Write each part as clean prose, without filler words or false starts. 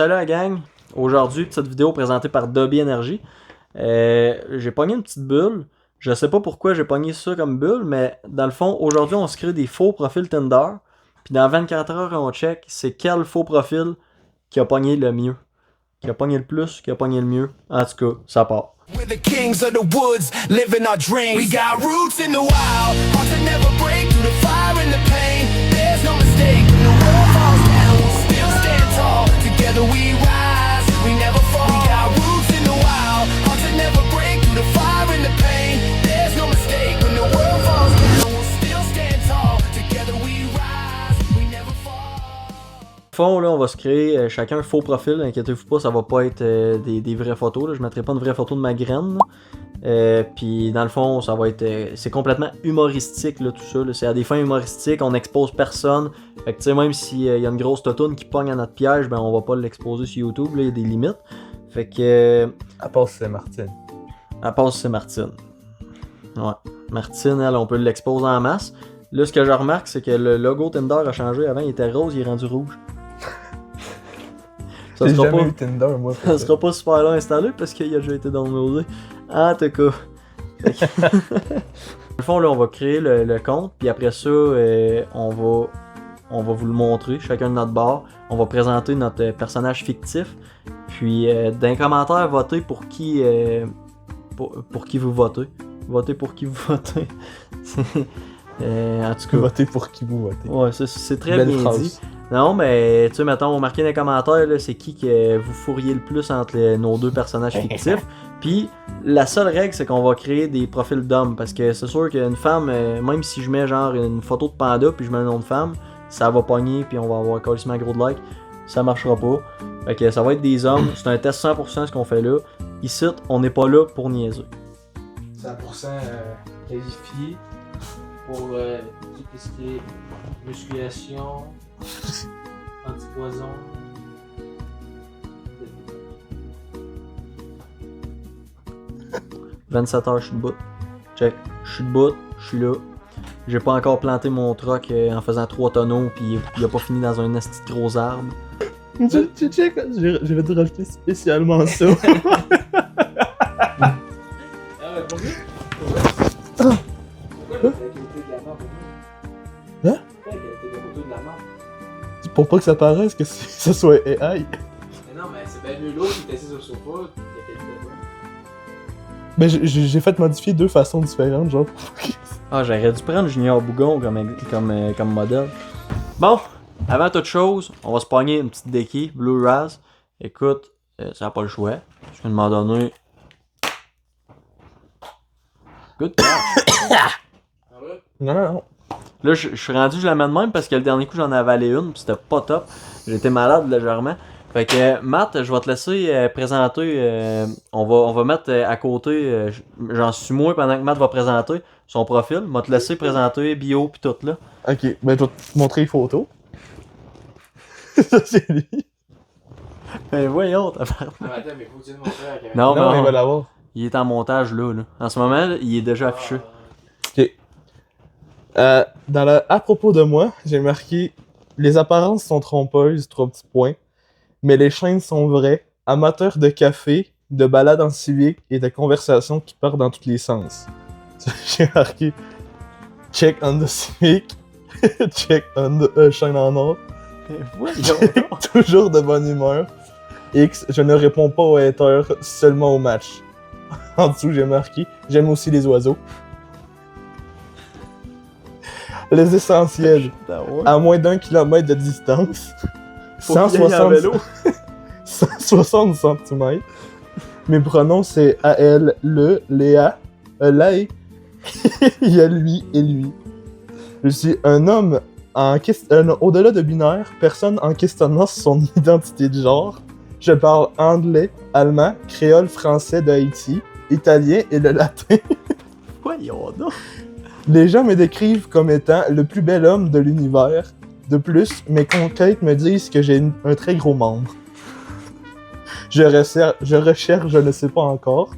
Salut la gang, aujourd'hui petite vidéo présentée par Dobby Energy. J'ai pogné une petite bulle, je sais pas pourquoi j'ai pogné ça comme bulle, mais dans le fond aujourd'hui on se crée des faux profils Tinder, puis dans 24 heures on check c'est quel faux profil qui a pogné le mieux, qui a pogné le plus, qui a pogné le mieux, en tout cas ça part. We're the kings of the woods, living our dreams. We got roots in the wild, hearts that never break through the fire and the pain. There's no mistake when the world falls down, we'll still stand tall. Together we rise, we never fall. We got roots in the wild, hearts that never break through the fire and the pain. There's no mistake when the world falls down, we'll still stand tall. Together we rise, we never fall. Au fond, là, on va se créer chacun un faux profil, inquiétez-vous pas, ça va pas être des vraies photos, là. Je mettrai pas une vraie photo de ma graine. Puis dans le fond, ça va être c'est complètement humoristique là, tout ça. Là. C'est à des fins humoristiques, on n'expose personne. Fait que tu sais, même s'il y a une grosse totoune qui pogne à notre piège, ben on va pas l'exposer sur YouTube, il y a des limites. Fait que. À part si c'est Martine. À part si c'est Martine. Ouais. Martine, elle, on peut l'exposer en masse. Là, ce que je remarque, c'est que le logo Tinder a changé. Avant, il était rose, il est rendu rouge. Ça J'ai sera jamais pas... eu Tinder, moi. Ça sera pas super long à installer parce qu'il a déjà été downloadé. En tout cas. Dans le fond, là, on va créer le compte, puis après ça, on va vous le montrer, chacun de notre bord. On va présenter notre personnage fictif. Puis, dans les commentaires, votez pour qui vous votez. Votez pour qui vous votez. En tout cas. Votez pour qui vous votez. Ouais, c'est très Belle bien phrase. dit. Non, mais tu sais, mettons, marquez dans les commentaires, là, c'est qui que vous fourriez le plus entre nos deux personnages fictifs. Puis, la seule règle, c'est qu'on va créer des profils d'hommes. Parce que c'est sûr qu'une femme, même si je mets genre une photo de panda puis je mets un nom de femme, ça va pogner puis on va avoir quasiment gros de like. Ça marchera pas. Fait que ça va être des hommes. C'est un test 100% ce qu'on fait là. Ici, on n'est pas là pour niaiser. 100% qualifié pour tout ce qui est musculation, antipoison. 27 heures, je suis debout. Check. Je suis debout, je suis là. J'ai pas encore planté mon truck en faisant 3 tonneaux, puis il a pas fini dans un esti de gros arbre. Tu check, je vais te rajouter spécialement ça. Ah ouais, pour lui? Pourquoi la qualité de la mort pour lui? Hein? Pourquoi la qualité de la photo de la mort? Pour pas que ça paraisse que ça soit AI. Mais non, mais c'est bien mieux l'autre qui est assis sur le sofa, la qualité de la Ben j'ai fait modifier deux façons différentes, genre. Ah, j'aurais dû prendre Junior Bougon comme modèle. Bon, avant toute chose, on va se pogner une petite déquille, Blue Raz. Écoute, ça n'a pas le choix. Je viens de m'en donner. Good catch. Ah ouais? Non. Là, je suis rendu, je la mets de même parce que le dernier coup, j'en ai avalé une, puis c'était pas top. J'étais malade légèrement. Fait que, Matt, je vais te laisser présenter. On va mettre à côté, j'en suis moins pendant que Matt va présenter son profil. Je vais te laisser présenter bio pis tout là. Ok, ben je vais te montrer les photos. Ça c'est lui. Ben voyons, t'as Non, mais attends, mais faut-tu le montrer à la caméra? Non, Non, mais il va l'avoir. il est en montage là. En ce moment, il est déjà affiché. Ok. Dans le à propos de moi, j'ai marqué les apparences sont trompeuses, 3 petits points, mais les chaînes sont vraies, amateur de café, de balades en civique et de conversations qui partent dans tous les sens. J'ai marqué check on the civic, check on the chaîne en or, Voyons. toujours de bonne humeur. X, je ne réponds pas aux haters, seulement aux matchs. En dessous, j'ai marqué j'aime aussi les oiseaux. Les essentiels. À moins d'1 kilomètre de distance. Faut qu'il y aille en vélo. 160 cm. Mes pronoms c'est AL, le, Léa, Lay, il y a lui et lui. Je suis un homme au-delà de binaire, personne en questionnant son identité de genre. Je parle anglais, allemand, créole, français de Haïti, italien et le latin. Voyons donc. Les gens me décrivent comme étant le plus bel homme de l'univers. De plus, mes conquêtes me disent que j'ai un très gros membre. Je recherche, je ne sais pas encore.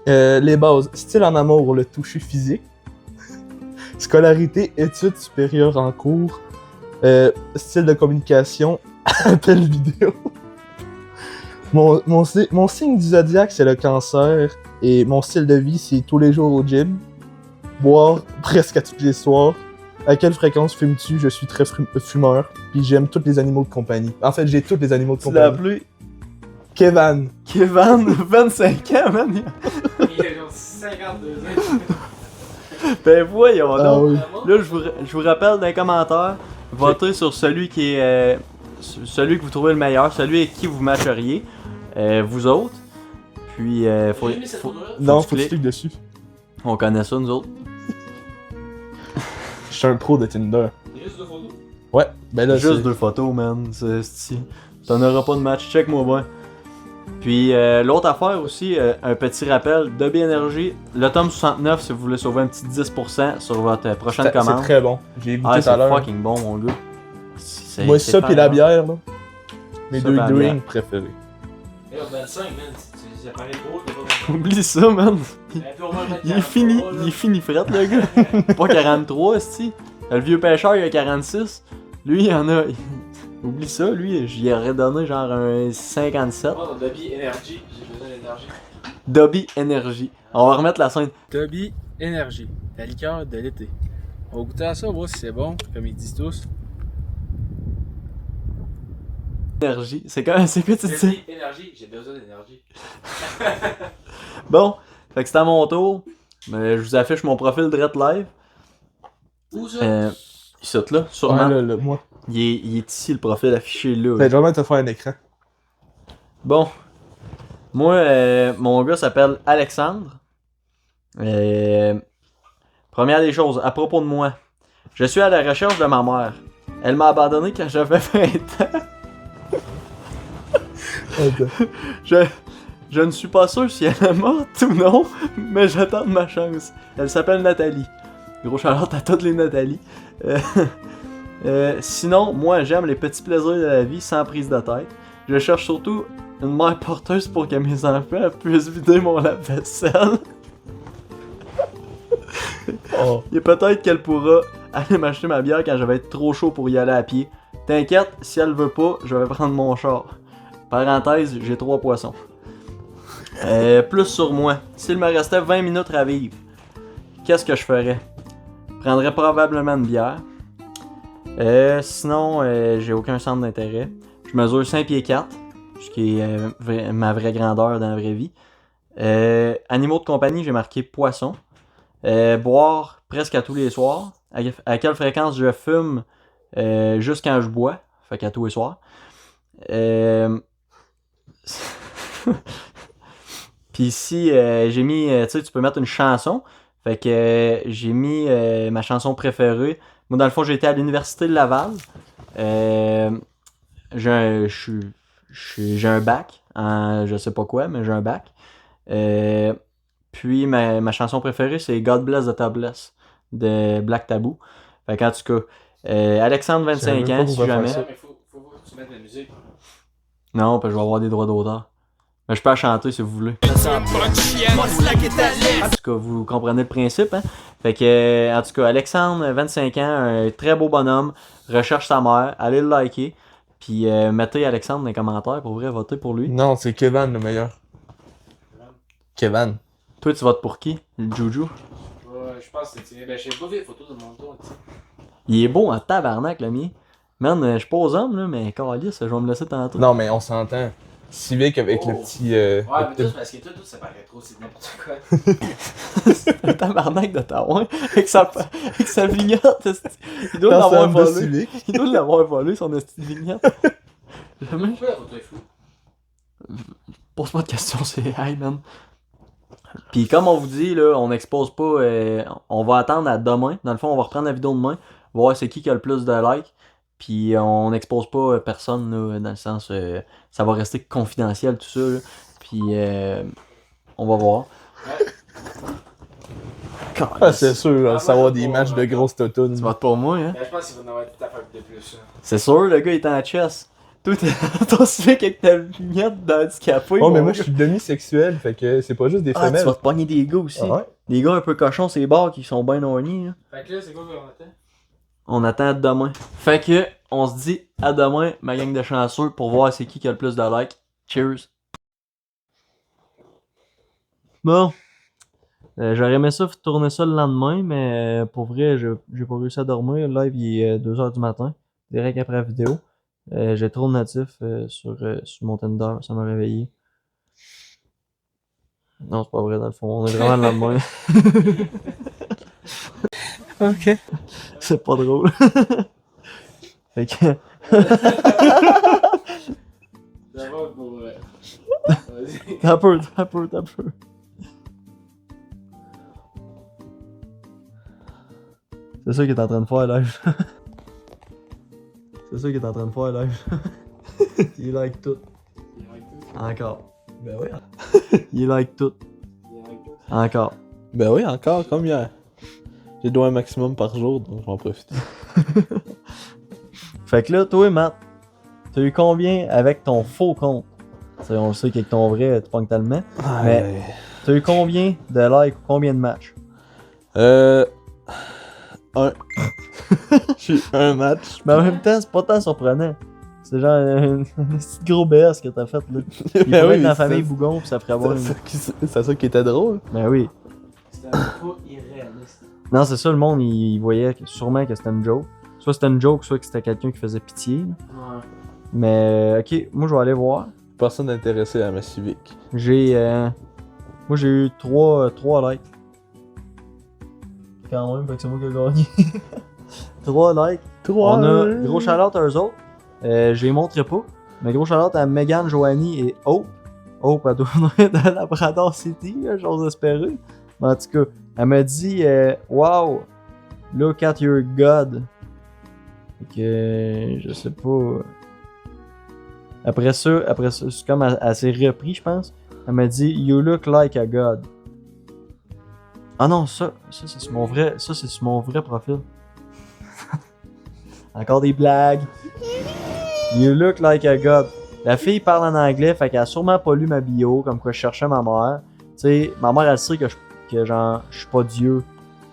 Les bases, style en amour, le toucher physique. Scolarité, études supérieures en cours. Style de communication, appel vidéo. Mon signe du zodiaque, c'est le cancer. Et mon style de vie, c'est tous les jours au gym. Boire presque à tous les soirs. À quelle fréquence fumes-tu? Je suis très fumeur. Puis j'aime tous les animaux de compagnie. En fait, j'ai tous les animaux de Tu l'as compagnie. appelé Kevin. Kevin, 25 ans, man. Il a genre 52 ans. Ben voyons Ah donc. oui. Là, je vous rappelle dans les commentaires, votez sur celui qui est celui que vous trouvez le meilleur, celui avec qui vous matcheriez, vous autres. Puis, faut, J'ai mis cette faut- photo-là. Non, tu faut que tu cliques. cliques dessus. on connaît ça, nous autres. Je suis un pro de Tinder. C'est juste 2 photos. Ouais, ben là, Juste c'est... 2 photos, man. T'en auras pas de match, check-moi bien. Puis, l'autre affaire aussi, un petit rappel, Dobby Energy, le tome 69, si vous voulez sauver un petit 10% sur votre prochaine C'est commande. très bon. J'ai goûté Ah, tout à c'est l'heure. fucking bon, mon gars. Moi, ça pis la bière, là. Mes Ça deux pis la drinks bière. préférés. Et 25, man, ça paraît trop, t'es pas Oublie ça, man. Il est fini, il il est fini, fret, le gars. Pas 43, esti. Le vieux pêcheur, il a 46. Lui, il en a. Oublie ça, lui, j'y aurais donné genre un 57. Moi, dans Dobby Energy, j'ai besoin d'énergie. Dobby Energy. On va remettre la scène. Dobby Energy, la liqueur de l'été. On va goûter à ça, voir si c'est bon, comme ils disent tous. Energy. C'est quoi tu dis? Dobby Energy, j'ai besoin d'énergie. Bon, fait que c'est à mon tour. Je vous affiche mon profil de Red Live. Où ça? Ici, là, sûrement. Ouais, là, moi. Il est ici le profil affiché là. Ben, je vais même te faire un écran. Bon. Moi, mon gars s'appelle Alexandre. Première des choses, à propos de moi. Je suis à la recherche de ma mère. Elle m'a abandonné quand j'avais 20 ans. Je ne suis pas sûr si elle est morte ou non, mais j'attends de ma chance. Elle s'appelle Nathalie. Gros shout-out à toutes les Nathalie. Sinon, moi j'aime les petits plaisirs de la vie sans prise de tête. Je cherche surtout une mère porteuse pour que mes enfants puissent vider mon lave-vaisselle. Oh. Et peut-être qu'elle pourra aller m'acheter ma bière quand je vais être trop chaud pour y aller à pied. T'inquiète, si elle veut pas, je vais prendre mon char. Parenthèse, j'ai 3 poissons. Plus sur moi. S'il me restait 20 minutes à vivre, qu'est-ce que je ferais? Je prendrais probablement une bière. Sinon, j'ai aucun centre d'intérêt. Je mesure 5 pieds 4, ce qui est ma vraie grandeur dans la vraie vie. Animaux de compagnie, j'ai marqué poisson. Boire presque à tous les soirs. À quelle fréquence je fume juste quand je bois. Fait qu'à tous les soirs. Puis ici, j'ai mis, tu sais, tu peux mettre une chanson. Fait que j'ai mis ma chanson préférée. Moi, dans le fond, j'ai été à l'université de Laval. J'ai un bac en je sais pas quoi, mais j'ai un bac. Puis ma chanson préférée, c'est God Bless the Topless de Black Tabou. Fait qu'en tout cas, Alexandre, 25 Je savais ans, pas si pourquoi jamais. faire Mais faut que tu mettes de la musique. Non, parce que je vais avoir des droits d'auteur. Mais je peux la chanter si vous voulez. En tout cas, vous comprenez le principe, hein? Fait que, en tout cas, Alexandre, 25 ans, un très beau bonhomme, recherche sa mère, allez le liker. Puis mettez Alexandre dans les commentaires pour vrai, voter pour lui. Non, c'est Kevin le meilleur. Kevin. Toi, tu votes pour qui? Le Juju? Ouais, je pense que c'est. Ben, j'ai pas vu les photos de mon tour, tu sais. Il est beau en tabarnak, le mien. Man, je suis pas aux hommes, là, mais calice, je vais me laisser tantôt. Non, mais on s'entend. Civic avec le Oh. petit... Ouais, mais le tout, petit- parce que tout ça paraît trop, c'est n'importe quoi. C'est un tabarnak de Taouin avec sa vignette. esti. Il doit Dans l'avoir sa Honda volé. Civic. Il doit l'avoir volé, son esti de vignette. Jamais. Pourquoi la photo est floue? Pose pas de questions, c'est hey man. Puis comme on vous dit, là, on n'expose pas. On va attendre à demain. Dans le fond, on va reprendre la vidéo demain. Voir c'est qui a le plus de likes. Puis on n'expose pas personne, là, dans le sens. Ça va rester confidentiel, tout ça. Là. Puis on va voir. Ah, c'est sûr, Ah, ça va moi, des je matchs vois, de grosses totounes. Tu votes pour moi, hein? Ben, je pense qu'il va en avoir tout à faire de plus. Hein. C'est sûr, le gars il est en chess. Toi, ton civique avec ta vignette d'handicapé. Oh, mais mon moi, gars. je suis demi-sexuel, fait que c'est pas juste des Ah, tu femelles. vas te pogner des gars aussi. Ah ouais? Des gars un peu cochons, c'est bars qui sont bien horny. Là. Fait que là, c'est quoi qu'on attend? On attend à demain. Fait que, on se dit à demain, ma gang de chanceux, pour voir c'est qui a le plus de likes. Cheers! Bon. J'aurais aimé ça tourner ça le lendemain, mais pour vrai, j'ai pas réussi à dormir. Le live, il est 2h du matin, direct après la vidéo. J'ai trop de notifs sur mon Tinder, ça m'a réveillé. Non, c'est pas vrai, dans le fond, on est vraiment le lendemain. Ok. C'est pas drôle. Fait que... D'abord pour. Vas-y. T'as peu. C'est ça qu'il est en train de faire live. C'est ça qu'il est en train de faire live. Il like tout. Encore. Ben oui. Il like tout. Encore. Ben oui, encore, comme hier. J'ai droit un maximum par jour, donc je vais en profiter. Fait que là, toi, Matt, t'as eu combien avec ton faux compte? T'sais, on le sait qu'avec ton vrai, tu pognes tellement. Mais t'as eu combien de likes ou combien de matchs? Un. J'ai eu un match. Mais en même temps, c'est pas tant surprenant. C'est genre un petit gros BS que t'as fait là. Il Ben pourrait oui, être dans la c'est famille ça. Bougon pis ça ferait avoir une... C'est ça qui était drôle. Ben oui. C'était un peu irréaliste. Non, c'est ça, le monde, il voyait sûrement que c'était une joke. Soit c'était une joke, soit que c'était quelqu'un qui faisait pitié. Là. Ouais. Mais ok, moi je vais aller voir. Personne intéressé à ma civique. J'ai moi j'ai eu 3 likes. Quand même, fait que c'est moi qui ai gagné. 3 likes. On a gros shout-out à eux autres. Je les montrerai pas. Mais gros shout-out à Megan, Joanie et Hope. Hope, elle doit venir de Labrador City, là, j'ose espérer. Mais en tout cas, elle m'a dit wow, look at your God. Fait que je sais pas. Après ça, c'est comme elle s'est repris, je pense. Elle m'a dit you look like a God. Ah non, ça c'est sur mon vrai, ça c'est sur mon vrai profil. Encore des blagues. You look like a God. La fille parle en anglais, fait qu'elle a sûrement pas lu ma bio, comme quoi je cherchais ma mère. Tu sais, ma mère elle sait que genre je suis pas Dieu.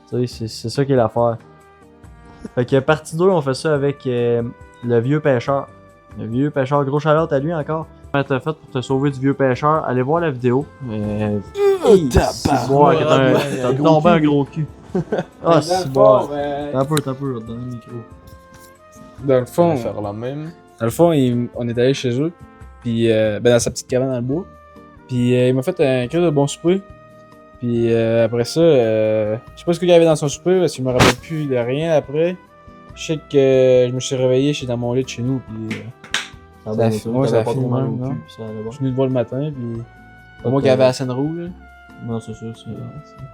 Tu sais, c'est ça qui est l'affaire. Fait que partie 2, on fait ça avec le vieux pêcheur. Le vieux pêcheur, gros shout-out à lui encore. Comment t'as fait pour te sauver du vieux pêcheur? Allez voir la vidéo. C'est bon, t'as tombé un gros cul. Ah, c'est bon. T'as peur, on va te donner le micro. Dans le On fond, va faire la même. on est allé chez eux, puis dans sa petite cabane dans le bois. Puis il m'a fait un cri de bon souper. Puis après ça, je sais pas ce qu'il y avait dans son souper parce qu'il me rappelle plus de rien après. Je sais que je me suis réveillé, j'étais dans mon lit de chez nous, puis Ça Ça a fait- fini- moi, ça a t'avais pas fini trop mal même, au non? cul, puis ça allait je bon. suis venu te voir le matin, puis Pas moi de- qui avait la scène rouge. Là. Non, c'est sûr,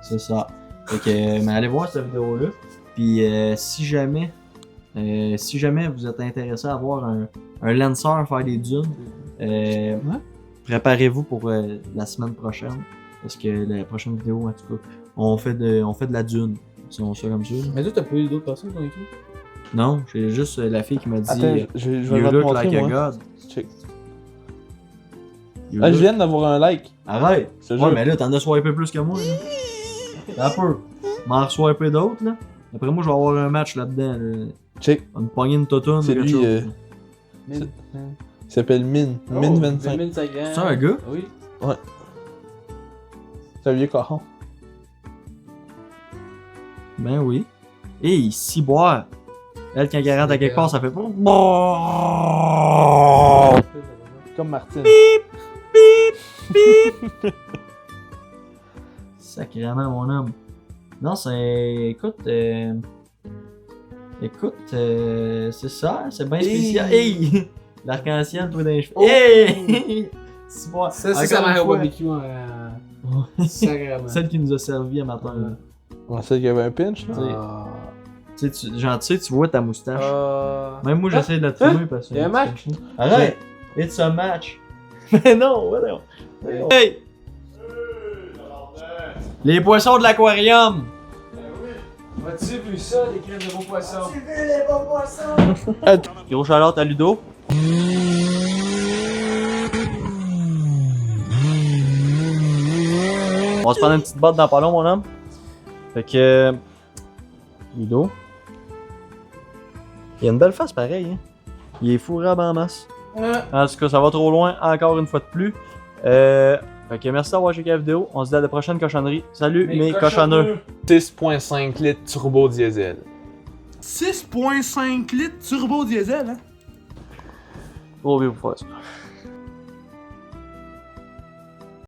c'est ça. Fait que, mais allez voir cette vidéo-là. Puis si jamais vous êtes intéressé à voir un lanceur faire des dunes, préparez-vous pour la semaine prochaine. Parce que la prochaine vidéo, en tout cas, on fait de la dune. Si on fait comme ça. Mais toi, t'as pas eu d'autres personnes dans l'équipe? Non, j'ai juste la fille qui m'a dit Attends, je vais You te look montrer, like a moi. god. Check. You Ah, je look- viens d'avoir un like. Arrête! Je te Ouais, jure. mais là, t'en as swipé plus que moi. Là. T'as un peu. M'en re-swiper d'autres, là. Après moi, je vais avoir un match là-dedans. Là. Check. On va me pogner une totoune. C'est quelque lui, chose. Il s'appelle Min. Min 25. C'est un gars? Oui. C'est un vieux cochon. Ben oui. Et ici, boire. Elle, quand elle rentre à quelque part, ça fait. Comme Martine. Sacrément, mon homme. Non, c'est. Écoute. C'est ça, c'est bien spécial. Hey! L'arc-en-ciel, toi, dans les cheveux. Oh! Hey! Si, boire. Ça, Encore ça m'a une fois, barbecue sacrément. Celle qui nous a servi à matin. là. On sait qu'il y avait un pinch, là. Ah. Tu sais, genre, tu sais, tu vois ta moustache. Ah. Même moi, j'essaie de la trimer parce que. Il y a un match? Arrête! It's a match! Mais non, ouais, non. Hey! Les poissons de l'aquarium! As-tu vu ça, les crèmes de beaux poissons? Gros Charlotte à Ludo. On va se prendre une petite botte dans pas long, mon homme. Fait que. Ludo. Il a une belle face pareil, hein. Il est fourrable en masse. En tout cas, ça va trop loin, encore une fois de plus. Fait que merci d'avoir checké la vidéo. On se dit à la prochaine cochonnerie. Salut mes cochonneux. 6.5 litres turbo diesel. 6.5 litres turbo diesel, hein? Gros vieux pour faire ça.